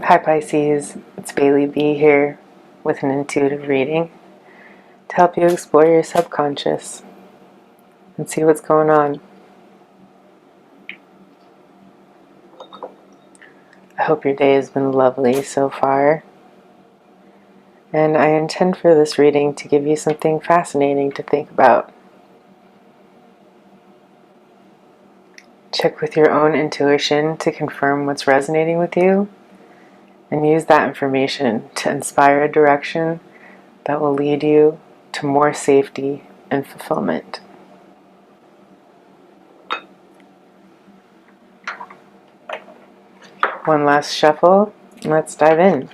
Hi Pisces, it's Bailey B here with an intuitive reading to help you explore your subconscious and see what's going on. I hope your day has been lovely so far, and I intend for this reading to give you something fascinating to think about. Check with your own intuition to confirm what's resonating with you, and use that information to inspire a direction that will lead you to more safety and fulfillment. One last shuffle, and let's dive in.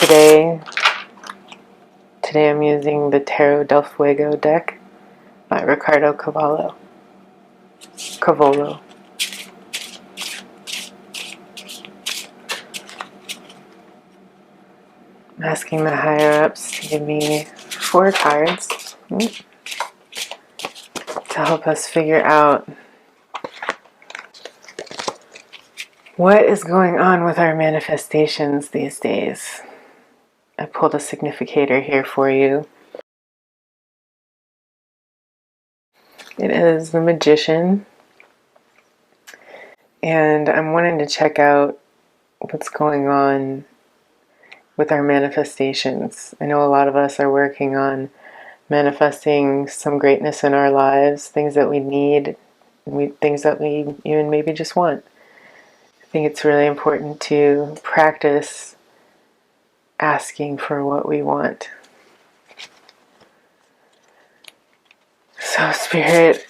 Today I'm using the Tarot del Fuego deck by Ricardo Cavolo. I'm asking the higher-ups to give me 4 cards to help us figure out what is going on with our manifestations these days. I pulled a significator here for you. It is the Magician, and I'm wanting to check out what's going on with our manifestations. I know a lot of us are working on manifesting some greatness in our lives, things that we need, things that we even maybe just want. I think it's really important to practice asking for what we want. So Spirit,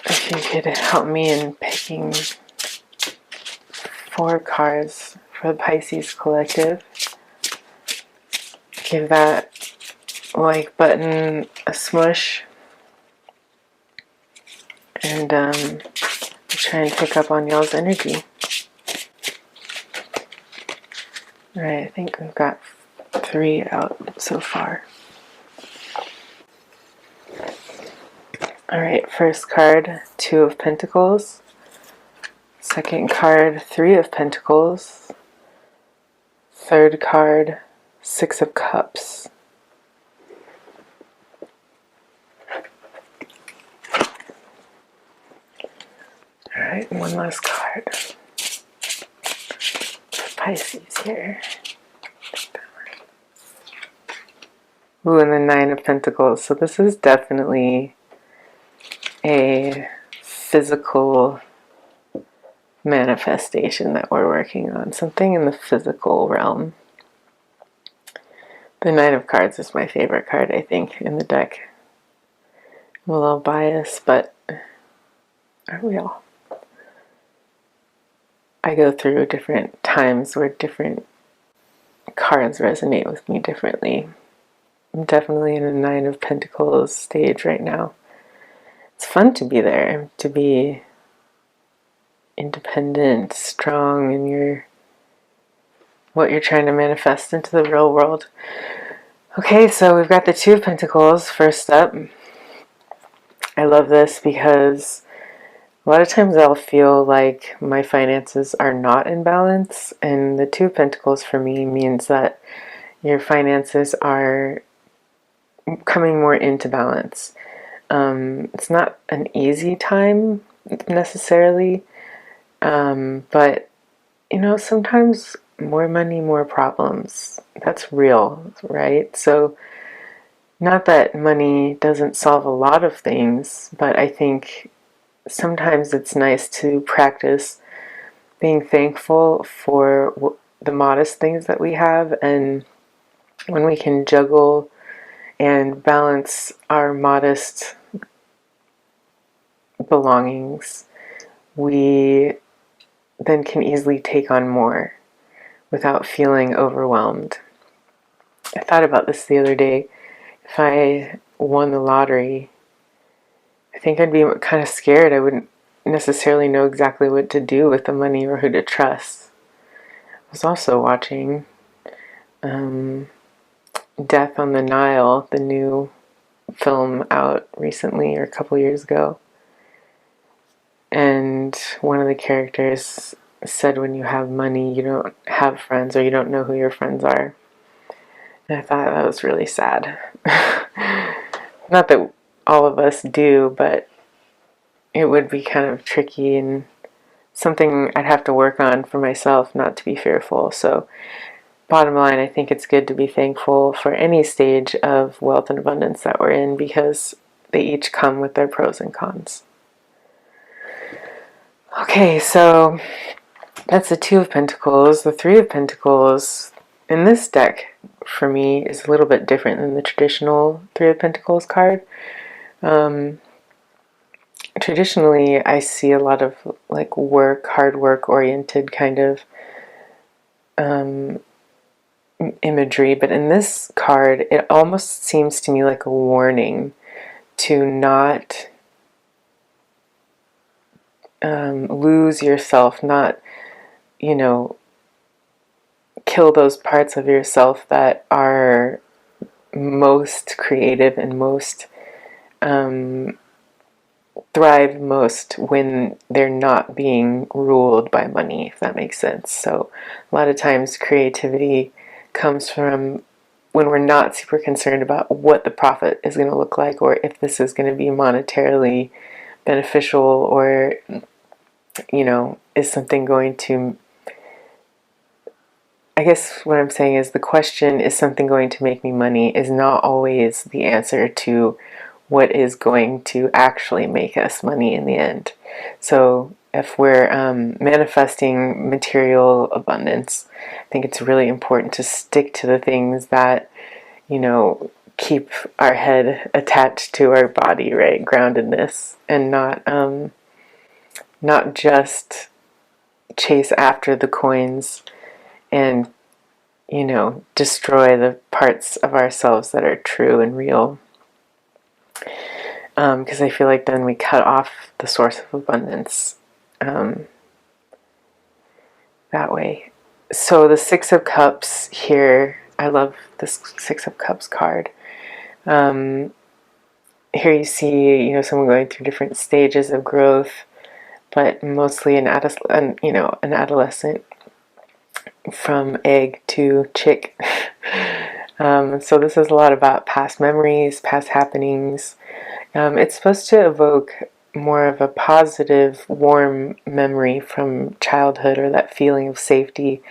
if you could help me in picking 4 cards for the Pisces collective. Give that like button a smush, and try and pick up on y'all's energy. Alright, I think we've got 3 out so far. Alright, first card, 2 of Pentacles. Second card, 3 of Pentacles. Third card, 6 of Cups. Alright, one last card. Pisces here. Ooh, and the 9 of Pentacles. So this is definitely a physical manifestation that we're working on. Something in the physical realm. The 9 of Cards is my favorite card, I think, in the deck. I'm a little biased, but aren't we all? I go through different times where different cards resonate with me differently. I'm definitely in a 9 of Pentacles stage right now. It's fun to be there, to be independent, strong in what you're trying to manifest into the real world. Okay, so we've got the 2 of Pentacles first up. I love this because a lot of times I'll feel like my finances are not in balance, and the 2 of Pentacles for me means that your finances are coming more into balance. It's not an easy time necessarily, but you know, sometimes more money, more problems. That's real, right? So not that money doesn't solve a lot of things, but I think sometimes it's nice to practice being thankful for the modest things that we have, and when we can juggle and balance our modest belongings, we then can easily take on more without feeling overwhelmed. I thought about this the other day. If I won the lottery, I think I'd be kind of scared. I wouldn't necessarily know exactly what to do with the money or who to trust. I was also watching Death on the Nile, the new film out recently, or a couple years ago. And one of the characters said, when you have money, you don't have friends, or you don't know who your friends are. And I thought that was really sad. Not that all of us do, but it would be kind of tricky and something I'd have to work on for myself, not to be fearful. So bottom line, I think it's good to be thankful for any stage of wealth and abundance that we're in, because they each come with their pros and cons. Okay, so that's the Two of Pentacles. The Three of Pentacles in this deck, for me, is a little bit different than the traditional Three of Pentacles card. Traditionally, I see a lot of like hard work oriented kind of imagery, but in this card, it almost seems to me like a warning to not lose yourself, not, kill those parts of yourself that are most creative and most thrive most when they're not being ruled by money, if that makes sense. So a lot of times creativity comes from when we're not super concerned about what the profit is going to look like, or if this is going to be monetarily beneficial, or is something going to, I guess what I'm saying is, the question, is something going to make me money, is not always the answer to what is going to actually make us money in the end. So if we're manifesting material abundance, I think it's really important to stick to the things that, keep our head attached to our body, right? Groundedness, and not just chase after the coins and, destroy the parts of ourselves that are true and real. Because I feel like then we cut off the source of abundance that way. So the Six of Cups here, I love this Six of Cups card. Here you see, someone going through different stages of growth, but mostly an adolescent, from egg to chick. So this is a lot about past memories, past happenings. It's supposed to evoke more of a positive, warm memory from childhood, or that feeling of safety.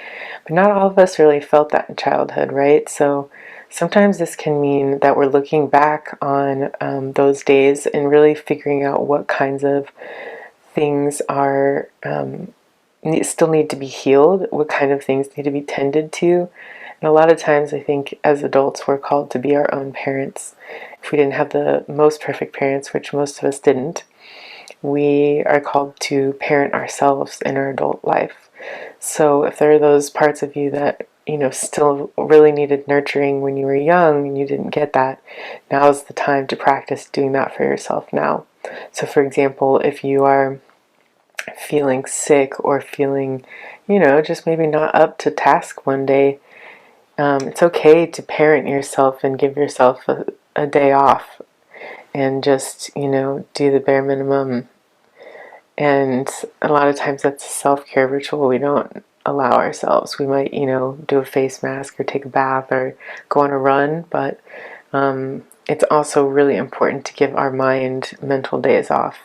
But not all of us really felt that in childhood, right? So sometimes this can mean that we're looking back on those days and really figuring out what kinds of things are still need to be healed, what kind of things need to be tended to. And a lot of times I think as adults we're called to be our own parents. If we didn't have the most perfect parents, which most of us didn't, we are called to parent ourselves in our adult life. So if there are those parts of you that, still really needed nurturing when you were young and you didn't get that, now's the time to practice doing that for yourself now. So for example, if you are feeling sick, or feeling, just maybe not up to task one day, it's okay to parent yourself and give yourself a day off and just, do the bare minimum. And a lot of times that's a self-care ritual we don't allow ourselves. We might, do a face mask or take a bath or go on a run, but it's also really important to give our mind mental days off,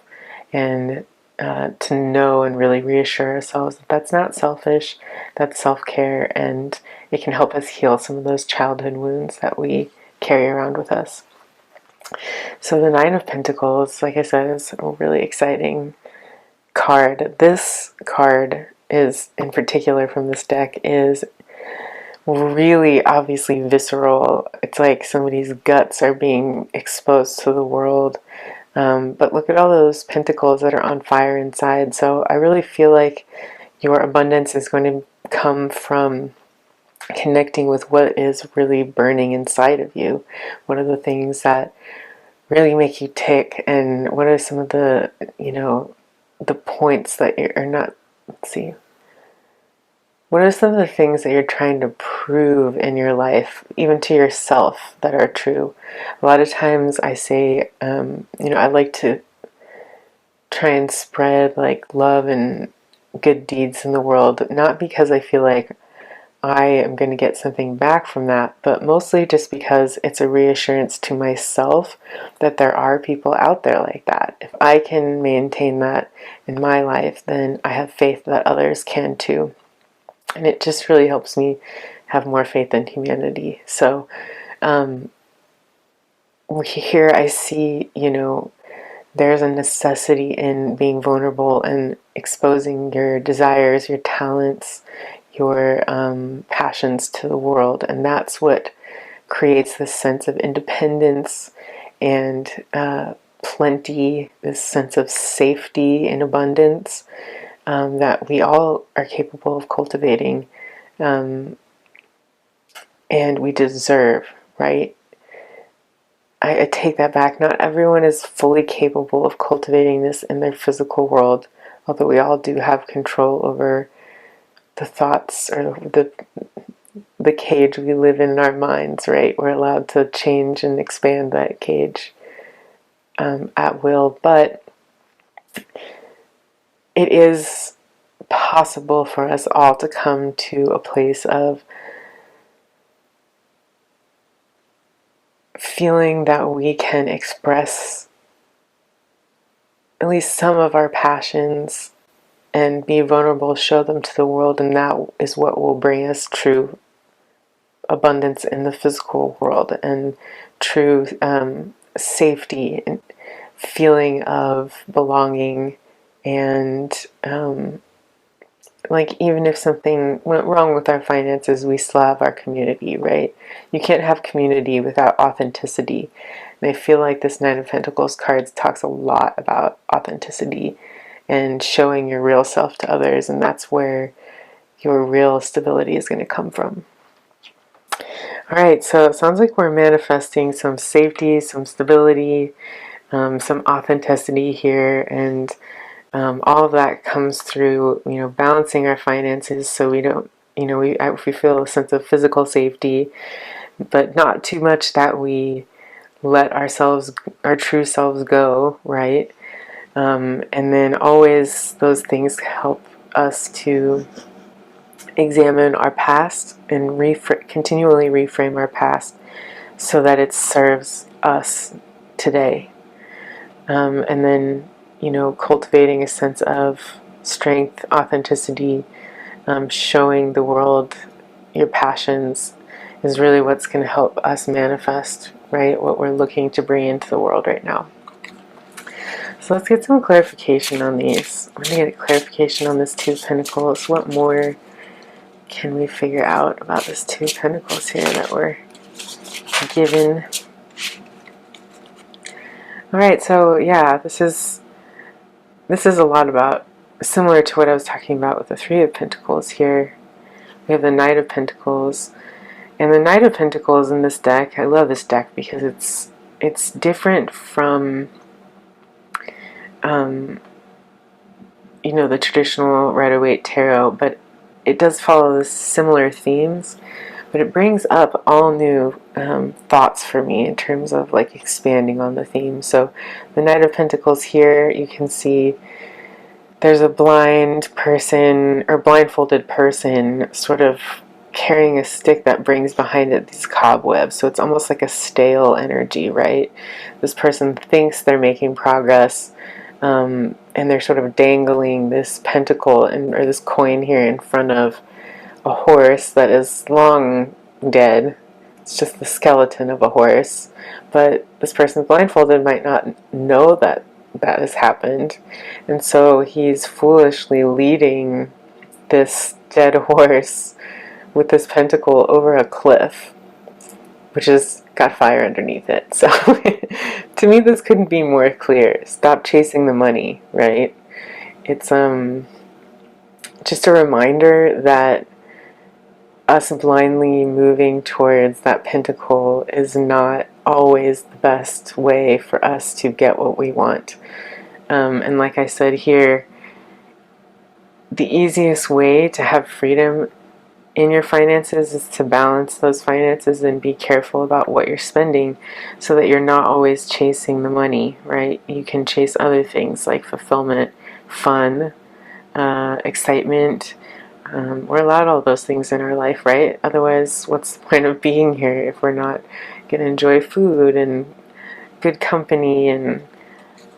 and to know and really reassure ourselves that that's not selfish, that's self-care, and it can help us heal some of those childhood wounds that we carry around with us. So the Nine of Pentacles, like I said, is a really exciting card. This card is, in particular from this deck, is really obviously visceral. It's like somebody's guts are being exposed to the world. But look at all those pentacles that are on fire inside. So I really feel like your abundance is going to come from connecting with what is really burning inside of you. What are the things that really make you tick, and what are some of the, the points that you're not, let's see. What are some of the things that you're trying to prove in your life, even to yourself, that are true? A lot of times I say, I like to try and spread like love and good deeds in the world, not because I feel like I am going to get something back from that, but mostly just because it's a reassurance to myself that there are people out there like that. If I can maintain that in my life, then I have faith that others can too. And it just really helps me have more faith in humanity. So here I see, there's a necessity in being vulnerable and exposing your desires, your talents, your passions to the world. And that's what creates this sense of independence and plenty, this sense of safety and abundance that we all are capable of cultivating, and we deserve, right? I take that back. Not everyone is fully capable of cultivating this in their physical world, although we all do have control over the thoughts or the cage we live in our minds, right? We're allowed to change and expand that cage at will, but it is possible for us all to come to a place of feeling that we can express at least some of our passions and be vulnerable, show them to the world, and that is what will bring us true abundance in the physical world and true safety and feeling of belonging. And like, even if something went wrong with our finances, we still have our community, right? You can't have community without authenticity. And I feel like this Nine of Pentacles cards talks a lot about authenticity and showing your real self to others, and that's where your real stability is going to come from. All right, so it sounds like we're manifesting some safety, some stability, some authenticity here, and all of that comes through, balancing our finances so we don't, we feel a sense of physical safety, but not too much that we let our true selves go, right? And then always those things help us to examine our past and continually reframe our past so that it serves us today. And then, cultivating a sense of strength, authenticity, showing the world your passions is really what's going to help us manifest, right, what we're looking to bring into the world right now. So let's get some clarification on these. I'm going to get clarification on this Two of Pentacles. What more can we figure out about this Two of Pentacles here that we're given? All right, so yeah, this is a lot about, similar to what I was talking about with the Three of Pentacles here. We have the Knight of Pentacles. And the Knight of Pentacles in this deck, I love this deck because it's different from the traditional Rider-Waite tarot, but it does follow similar themes, but it brings up all new thoughts for me in terms of like expanding on the theme. So the Knight of Pentacles here, you can see there's a blind person or blindfolded person sort of carrying a stick that brings behind it these cobwebs. So it's almost like a stale energy, right? This person thinks they're making progress, and they're sort of dangling this pentacle or this coin here in front of a horse that is long dead. It's just the skeleton of a horse. But this person blindfolded might not know that that has happened. And so he's foolishly leading this dead horse with this pentacle over a cliff, which has got fire underneath it. So to me, this couldn't be more clear. Stop chasing the money, right? It's just a reminder that us blindly moving towards that pentacle is not always the best way for us to get what we want. And like I said here, the easiest way to have freedom in your finances is to balance those finances and be careful about what you're spending so that you're not always chasing the money, right? You can chase other things like fulfillment, fun, excitement. We're allowed all those things in our life, right? Otherwise, what's the point of being here if we're not going to enjoy food and good company and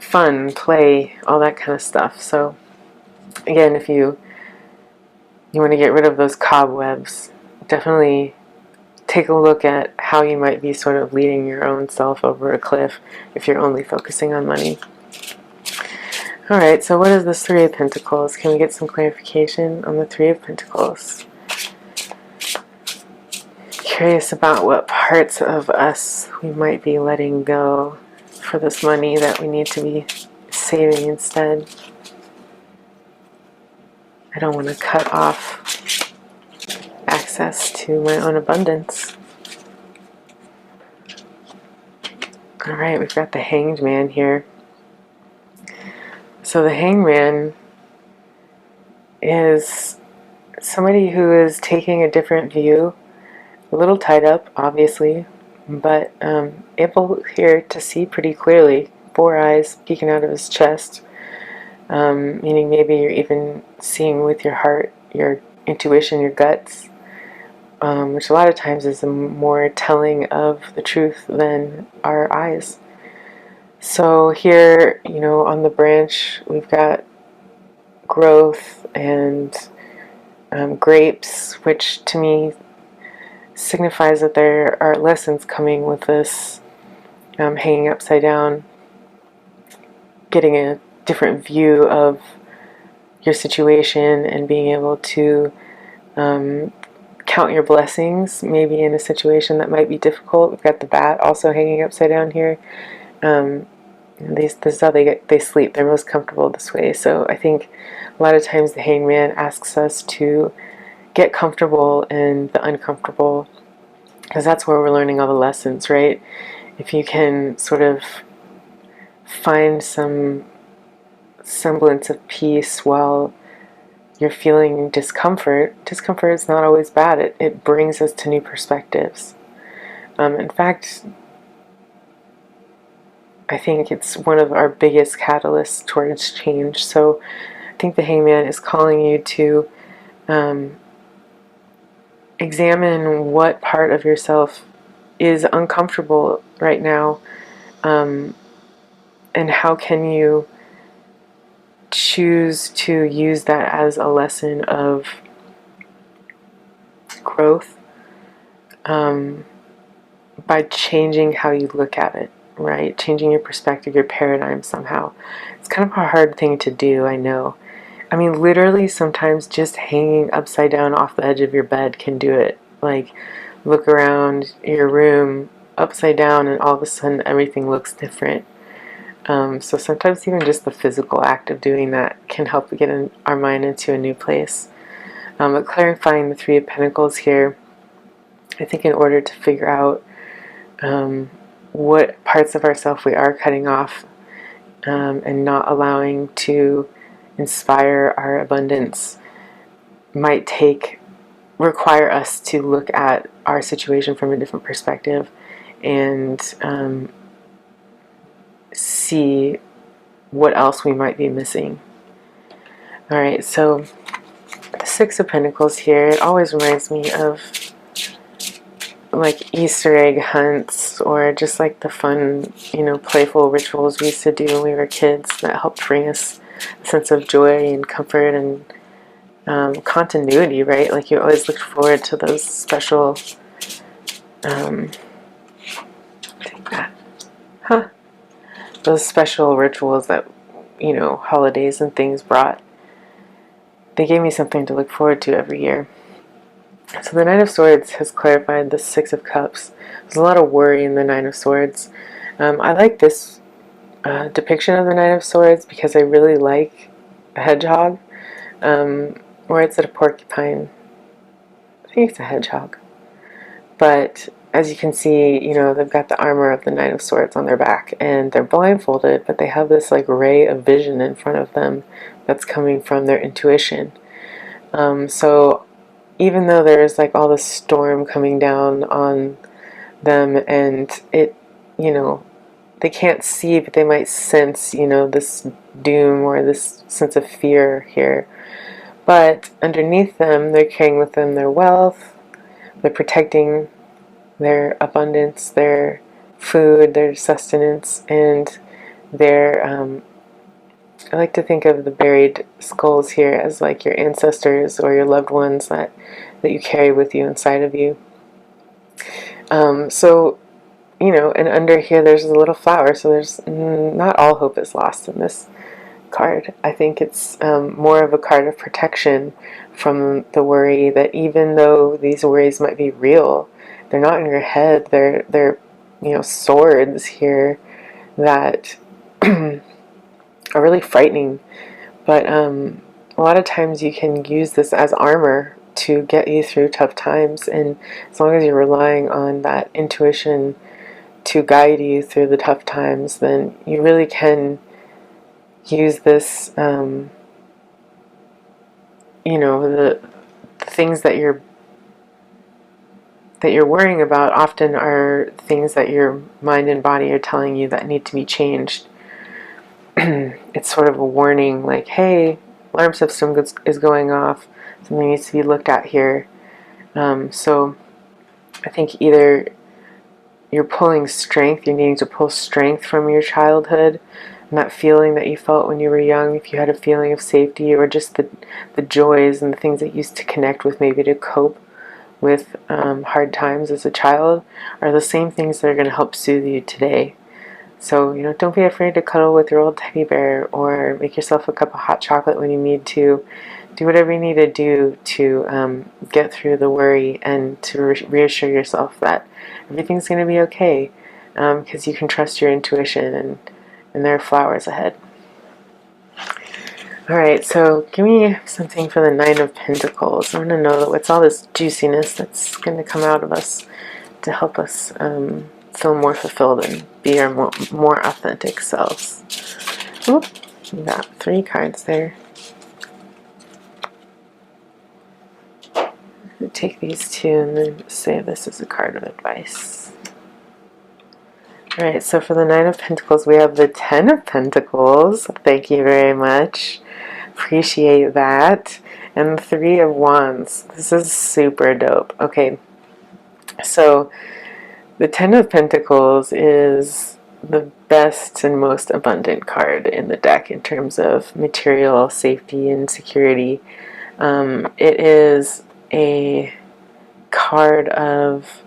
fun, play, all that kind of stuff? So again, if you want to get rid of those cobwebs, definitely take a look at how you might be sort of leading your own self over a cliff if you're only focusing on money. Alright, so what is this Three of Pentacles? Can we get some clarification on the Three of Pentacles? Curious about what parts of us we might be letting go for this money that we need to be saving instead. I don't want to cut off access to my own abundance. Alright, we've got the Hanged Man here. So the Hanged Man is somebody who is taking a different view, a little tied up, obviously, but able here to see pretty clearly. 4 eyes peeking out of his chest, meaning maybe you're even seeing with your heart, your intuition, your guts, which a lot of times is more telling of the truth than our eyes. So here, you know, on the branch, we've got growth and grapes, which to me signifies that there are lessons coming with this hanging upside down, getting a different view of your situation and being able to count your blessings, maybe in a situation that might be difficult. We've got the bat also hanging upside down here. This is how they sleep. They're most comfortable this way. So I think a lot of times the Hanged Man asks us to get comfortable in the uncomfortable, because that's where we're learning all the lessons, right? If you can sort of find some semblance of peace while you're feeling discomfort is not always bad. It brings us to new perspectives. In fact, I think it's one of our biggest catalysts towards change. So I think the Hanged Man is calling you to examine what part of yourself is uncomfortable right now, and how can you choose to use that as a lesson of growth, by changing how you look at it, right? Changing your perspective, your paradigm somehow. It's kind of a hard thing to do, I know. I mean, literally sometimes just hanging upside down off the edge of your bed can do it. Like, look around your room upside down and all of a sudden everything looks different. So sometimes even just the physical act of doing that can help get our mind into a new place. But clarifying the Three of Pentacles here, I think in order to figure out what parts of ourselves we are cutting off and not allowing to inspire our abundance might require us to look at our situation from a different perspective and see what else we might be missing. Alright, so the Six of Pentacles here, it always reminds me of like Easter egg hunts, or just like the fun, you know, playful rituals we used to do when we were kids that helped bring us a sense of joy and comfort and continuity, right? Like you always looked forward to those special, take that, those special rituals that, you know, holidays and things brought. They gave me something to look forward to every year. So the Nine of Swords has clarified the Six of Cups. There's a lot of worry in the Nine of Swords. I like this depiction of the Nine of Swords because I really like a hedgehog. Or is it a porcupine? I think it's a hedgehog. But as you can see, you know, they've got the armor of the Nine of Swords on their back, and they're blindfolded, but they have this like ray of vision in front of them that's coming from their intuition. So even though there's like all this storm coming down on them, and it, you know, they can't see, but they might sense, you know, this doom or this sense of fear here. But underneath them, they're carrying with them their wealth, they're protecting their abundance, their food, their sustenance, and their, I like to think of the buried skulls here as like your ancestors or your loved ones that you carry with you inside of you. So, you know, and under here there's a little flower, so there's not all hope is lost in this card. I think it's more of a card of protection from the worry, that even though these worries might be real, they're not in your head. They're you know, swords here that are really frightening. But a lot of times you can use this as armor to get you through tough times, and as long as you're relying on that intuition to guide you through the tough times, then you really can use this, you know, the things that you're worrying about often are things that your mind and body are telling you that need to be changed. It's sort of a warning, like, hey, alarm system is going off, something needs to be looked at here. So I think either you're pulling strength, you're needing to pull strength from your childhood, and that feeling that you felt when you were young, if you had a feeling of safety, or just the joys and the things that you used to connect with, maybe to cope with hard times as a child, are the same things that are going to help soothe you today. So, you know, don't be afraid to cuddle with your old teddy bear, or make yourself a cup of hot chocolate when you need to. Do whatever you need to do to get through the worry, and to reassure yourself that everything's going to be okay, because you can trust your intuition, and there are flowers ahead. Alright, so give me something for the Nine of Pentacles. I want to know what's all this juiciness that's going to come out of us to help us feel more fulfilled and be our more authentic selves. Oop, we got 3 cards there. I'll take these 2 and then say this is a card of advice. Alright, so for the Nine of Pentacles, we have the 10 of Pentacles. Thank you very much. Appreciate that. And the 3 of Wands. This is super dope. Okay, so the 10 of Pentacles is the best and most abundant card in the deck in terms of material safety and security. It is a card of,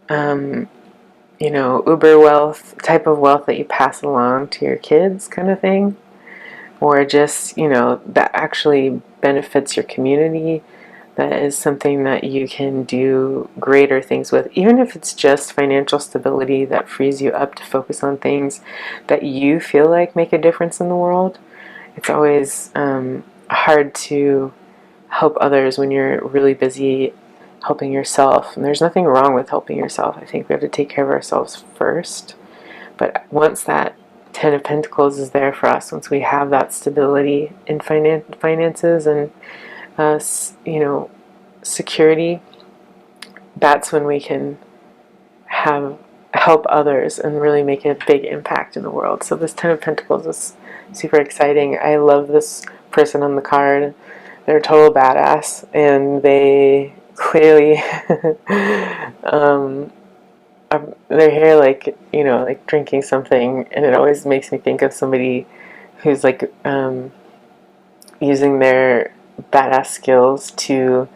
you know, uber wealth, type of wealth that you pass along to your kids, kind of thing. Or just, you know, that actually benefits your community. That is something that you can do greater things with, even if it's just financial stability that frees you up to focus on things that you feel like make a difference in the world. It's always hard to help others when you're really busy helping yourself. And there's nothing wrong with helping yourself. I think we have to take care of ourselves first. But once that 10 of Pentacles is there for us, once we have that stability in finances and you know, security, that's when we can help others and really make a big impact in the world. So this 10 of Pentacles is super exciting. I love this person on the card. They're a total badass, and they clearly they're here, like, you know, like drinking something, and it always makes me think of somebody who's like using their badass skills to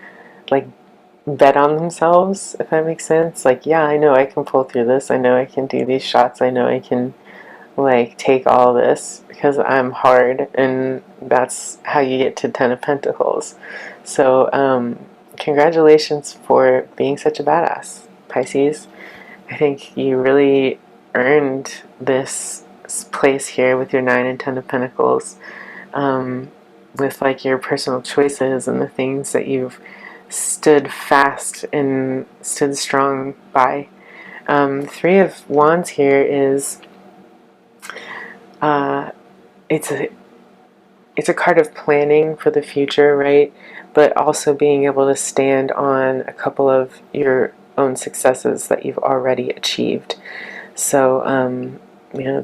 like bet on themselves, if that makes sense. Like, yeah, I know I can pull through this, I know I can do these shots, I know I can like take all this because I'm hard. And that's how you get to 10 of Pentacles. So congratulations for being such a badass, Pisces. I think you really earned this place here with your 9 and 10 of Pentacles, with like your personal choices and the things that you've stood fast and stood strong by. 3 of Wands here is it's it's a card of planning for the future, right? But also being able to stand on a couple of your own successes that you've already achieved. So, you know,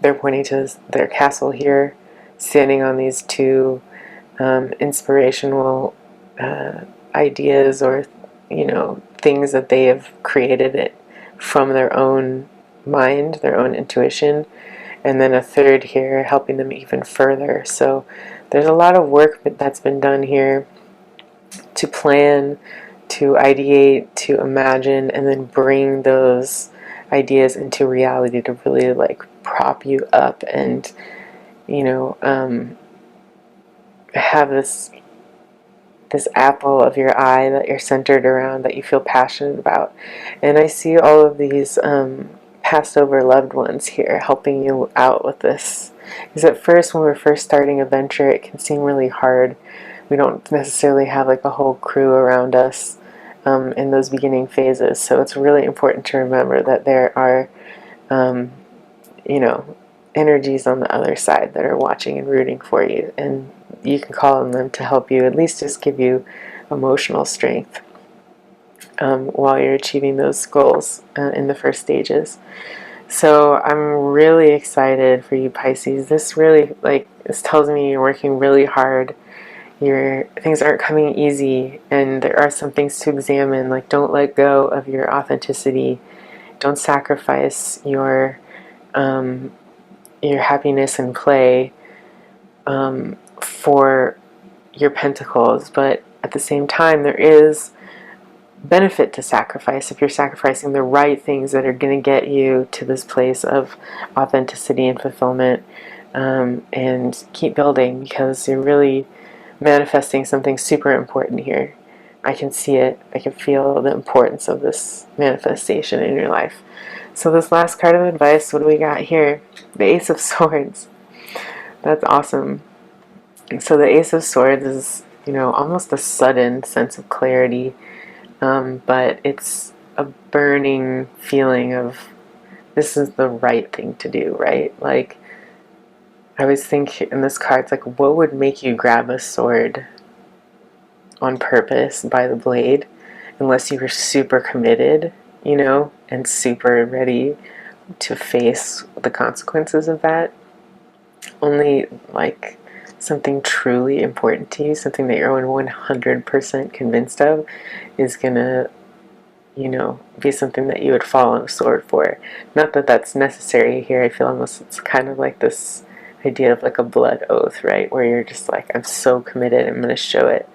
they're pointing to their castle here, standing on these two inspirational ideas, or, you know, things that they have created it from their own mind, their own intuition. And then a third here helping them even further. So there's a lot of work that's been done here to plan, to ideate, to imagine, and then bring those ideas into reality to really like prop you up and, you know, have this apple of your eye that you're centered around, that you feel passionate about. And I see all of these passed over loved ones here helping you out with this. Because at first, when we're first starting a venture, it can seem really hard. We don't necessarily have like a whole crew around us in those beginning phases. So it's really important to remember that there are, you know, energies on the other side that are watching and rooting for you. And you can call on them to help you, at least just give you emotional strength while you're achieving those goals in the first stages. So I'm really excited for you, Pisces. This really, like, this tells me you're working really hard. Your things aren't coming easy, and there are some things to examine. Like, don't let go of your authenticity. Don't sacrifice your happiness and play for your pentacles. But at the same time, there is benefit to sacrifice if you're sacrificing the right things that are going to get you to this place of authenticity and fulfillment. And keep building, because you're really manifesting something super important here. I can see it. I can feel the importance of this manifestation in your life. So this last card of advice, what do we got here? The Ace of Swords. That's awesome. So the Ace of Swords is, you know, almost a sudden sense of clarity, but it's a burning feeling of this is the right thing to do, right? Like, I always think in this card, it's like, what would make you grab a sword on purpose by the blade, unless you were super committed, you know, and super ready to face the consequences of that. Only like something truly important to you, something that you're 100% convinced of, is gonna, you know, be something that you would fall on a sword for. Not that that's necessary here. I feel almost it's kind of like this idea of like a blood oath, right? Where you're just like, I'm so committed, I'm gonna show it.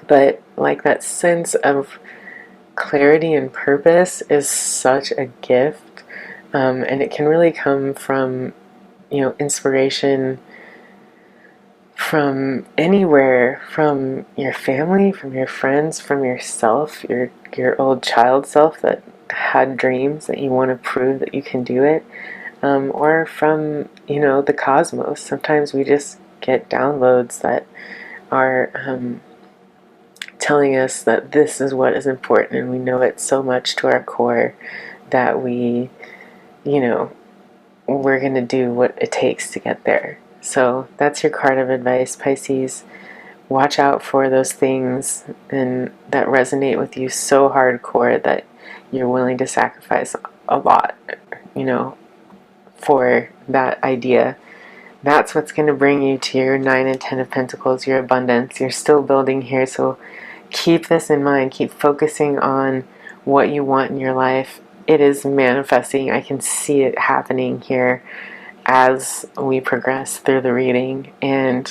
But like that sense of clarity and purpose is such a gift, and it can really come from, you know, inspiration from anywhere, from your family, from your friends, from yourself, your old child self that had dreams that you want to prove that you can do it, or from, you know, the cosmos. Sometimes we just get downloads that are telling us that this is what is important, and we know it so much to our core that we, you know, we're going to do what it takes to get there. So that's your card of advice, Pisces. Watch out for those things and that resonate with you so hardcore that you're willing to sacrifice a lot, you know, for that idea. That's what's going to bring you to your 9 and 10 of Pentacles, your abundance. You're still building here, so keep this in mind. Keep focusing on what you want in your life. It is manifesting. I can see it happening here as we progress through the reading. And,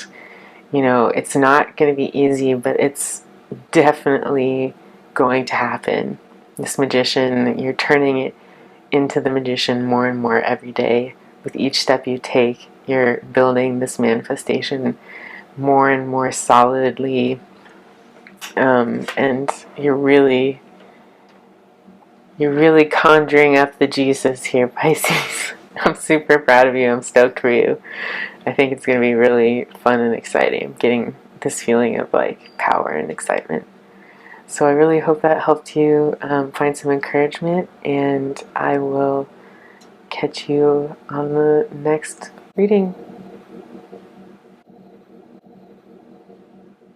you know, it's not going to be easy, but it's definitely going to happen. This magician, you're turning it into the magician more and more every day. With each step you take, you're building this manifestation more and more solidly. And you're really conjuring up the Jesus here, Pisces. I'm super proud of you. I'm stoked for you. I think it's going to be really fun and exciting. I'm getting this feeling of like power and excitement. So I really hope that helped you find some encouragement, and I will catch you on the next reading.